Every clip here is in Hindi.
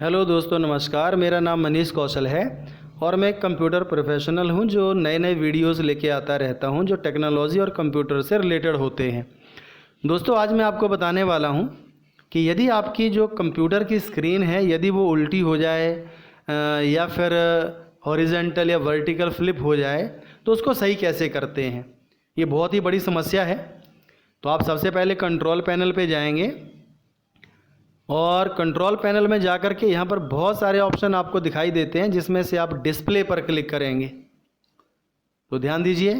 हेलो दोस्तों, नमस्कार। मेरा नाम मनीष कौशल है और मैं एक कंप्यूटर प्रोफेशनल हूं जो नए नए वीडियोस लेके आता रहता हूं जो टेक्नोलॉजी और कंप्यूटर से रिलेटेड होते हैं। दोस्तों, आज मैं आपको बताने वाला हूं कि यदि आपकी जो कंप्यूटर की स्क्रीन है यदि वो उल्टी हो जाए या फिर हॉरिजॉन्टल या वर्टिकल फ्लिप हो जाए तो उसको सही कैसे करते हैं। ये बहुत ही बड़ी समस्या है। तो आप सबसे पहले कंट्रोल पैनल पे जाएंगे और कंट्रोल पैनल में जाकर के यहाँ पर बहुत सारे ऑप्शन आपको दिखाई देते हैं जिसमें से आप डिस्प्ले पर क्लिक करेंगे। तो ध्यान दीजिए,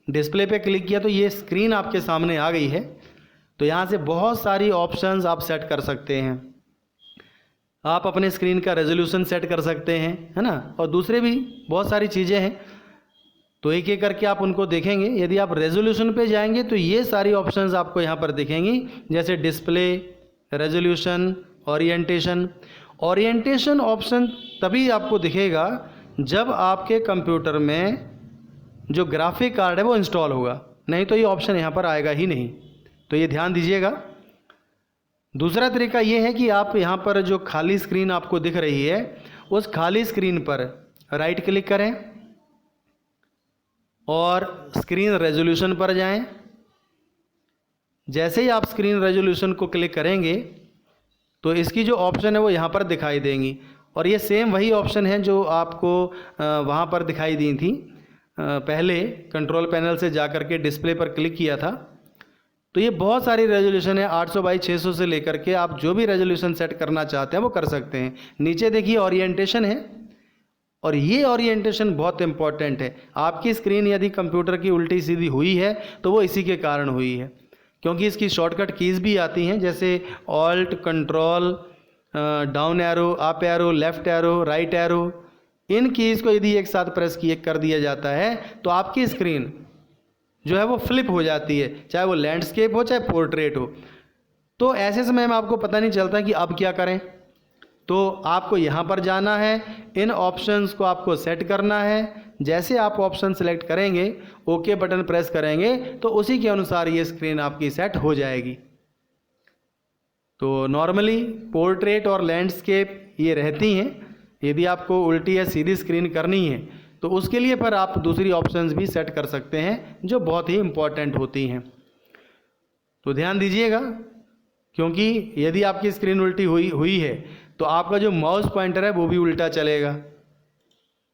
डिस्प्ले पे क्लिक किया तो ये स्क्रीन आपके सामने आ गई है। तो यहाँ से बहुत सारी ऑप्शंस आप सेट कर सकते हैं। आप अपने स्क्रीन का रेजोल्यूशन सेट कर सकते हैं, है ना, और दूसरे भी बहुत सारी चीज़ें हैं। तो एक एक करके आप उनको देखेंगे। यदि आप रेजोल्यूशन पे जाएंगे तो ये सारी ऑप्शंस आपको यहाँ पर दिखेंगी, जैसे display, resolution, orientation. Orientation option तभी आपको दिखेगा जब आपके कंप्यूटर में जो ग्राफिक कार्ड है वो इंस्टॉल होगा, नहीं तो ये ऑप्शन यहाँ पर आएगा ही नहीं। तो ये ध्यान दीजिएगा। दूसरा तरीका ये है कि आप यहाँ पर जो खाली स्क्रीन आपको दिख रही है उस खाली स्क्रीन पर राइट क्लिक करें और स्क्रीन रेजोल्यूशन पर जाएं। जैसे ही आप स्क्रीन रेजोल्यूशन को क्लिक करेंगे तो इसकी जो ऑप्शन है वो यहाँ पर दिखाई देंगी और ये सेम वही ऑप्शन है जो आपको वहाँ पर दिखाई दी थी पहले कंट्रोल पैनल से जाकर के डिस्प्ले पर क्लिक किया था। तो ये बहुत सारी रेजोल्यूशन है, 800 बाई 600 से लेकर के आप जो भी रेजोल्यूशन सेट करना चाहते हैं वो कर सकते हैं। नीचे देखिए ओरिएंटेशन है और ये ओरिएंटेशन बहुत इंपॉर्टेंट है। आपकी स्क्रीन यदि कंप्यूटर की उल्टी सीधी हुई है तो वो इसी के कारण हुई है, क्योंकि इसकी शॉर्टकट कीज़ भी आती हैं, जैसे alt, control, down arrow, up arrow, left arrow, right arrow. इन कीज़ को यदि एक साथ प्रेस किए कर दिया जाता है तो आपकी स्क्रीन जो है वो फ्लिप हो जाती है, चाहे वो लैंडस्केप हो चाहे पोर्ट्रेट हो। तो ऐसे समय में आपको पता नहीं चलता कि अब क्या करें। तो आपको यहाँ पर जाना है, इन ऑप्शंस को आपको सेट करना है। जैसे आप ऑप्शन सेलेक्ट करेंगे, ओके बटन प्रेस करेंगे तो उसी के अनुसार ये स्क्रीन आपकी सेट हो जाएगी। तो नॉर्मली पोर्ट्रेट और लैंडस्केप ये रहती हैं। यदि आपको उल्टी या सीधी स्क्रीन करनी है तो उसके लिए पर आप दूसरी ऑप्शंस भी सेट कर सकते हैं जो बहुत ही इम्पॉर्टेंट होती हैं। तो ध्यान दीजिएगा, क्योंकि यदि आपकी स्क्रीन उल्टी हुई है तो आपका जो माउस पॉइंटर है वो भी उल्टा चलेगा।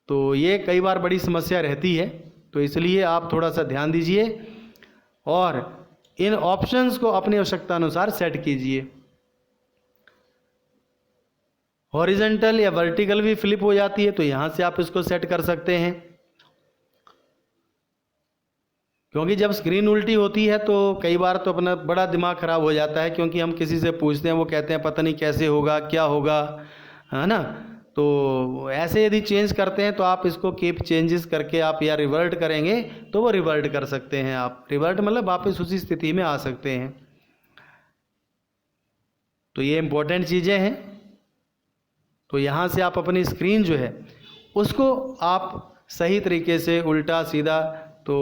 तो ये कई बार बड़ी समस्या रहती है, तो इसलिए आप थोड़ा सा ध्यान दीजिए और इन ऑप्शंस को अपनी आवश्यकता अनुसार सेट कीजिए। हॉरिजॉन्टल या वर्टिकल भी फ्लिप हो जाती है तो यहाँ से आप इसको सेट कर सकते हैं, क्योंकि जब स्क्रीन उल्टी होती है तो कई बार तो अपना बड़ा दिमाग ख़राब हो जाता है, क्योंकि हम किसी से पूछते हैं वो कहते हैं पता नहीं कैसे होगा, क्या होगा, है ना। तो ऐसे यदि चेंज करते हैं तो आप इसको कीप चेंजेस करके आप या रिवर्ट करेंगे तो वो रिवर्ट कर सकते हैं। आप रिवर्ट मतलब वापस उसी स्थिति में आ सकते हैं। तो ये इम्पोर्टेंट चीज़ें हैं। तो यहाँ से आप अपनी स्क्रीन जो है उसको आप सही तरीके से उल्टा सीधा तो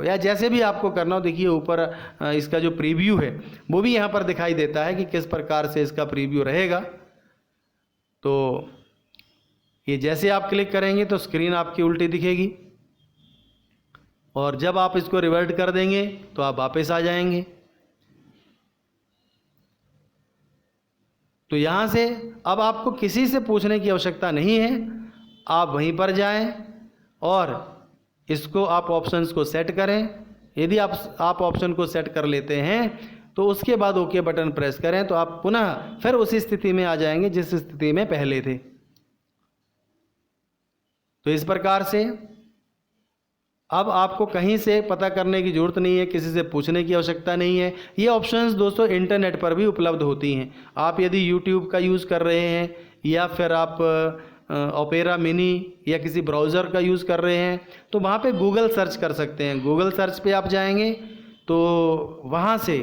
या जैसे भी आपको करना हो, देखिए ऊपर इसका जो प्रीव्यू है वो भी यहाँ पर दिखाई देता है कि किस प्रकार से इसका प्रीव्यू रहेगा। तो ये जैसे आप क्लिक करेंगे तो स्क्रीन आपकी उल्टी दिखेगी और जब आप इसको रिवर्ट कर देंगे तो आप वापस आ जाएंगे। तो यहाँ से अब आपको किसी से पूछने की आवश्यकता नहीं है, आप वहीं पर जाएं और इसको आप ऑप्शंस को सेट करें। यदि आप ऑप्शन को सेट कर लेते हैं तो उसके बाद ओके बटन प्रेस करें तो आप पुनः फिर उसी स्थिति में आ जाएंगे जिस स्थिति में पहले थे। तो इस प्रकार से अब आपको कहीं से पता करने की ज़रूरत नहीं है, किसी से पूछने की आवश्यकता नहीं है। ये ऑप्शंस दोस्तों इंटरनेट पर भी उपलब्ध होती हैं। आप यदि यूट्यूब का यूज़ कर रहे हैं या फिर आप ओपेरा मिनी या किसी ब्राउज़र का यूज़ कर रहे हैं तो वहाँ पे गूगल सर्च कर सकते हैं। गूगल सर्च पे आप जाएंगे तो वहाँ से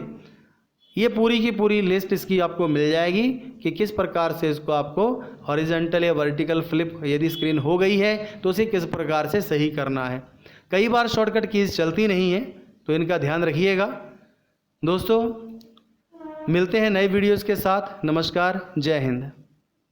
ये पूरी की पूरी लिस्ट इसकी आपको मिल जाएगी कि किस प्रकार से इसको आपको हॉरिजॉन्टल या वर्टिकल फ्लिप यदि स्क्रीन हो गई है तो उसे किस प्रकार से सही करना है। कई बार शॉर्टकट कीज़ चलती नहीं है तो इनका ध्यान रखिएगा। दोस्तों, मिलते हैं नए वीडियोज़ के साथ। नमस्कार, जय हिंद।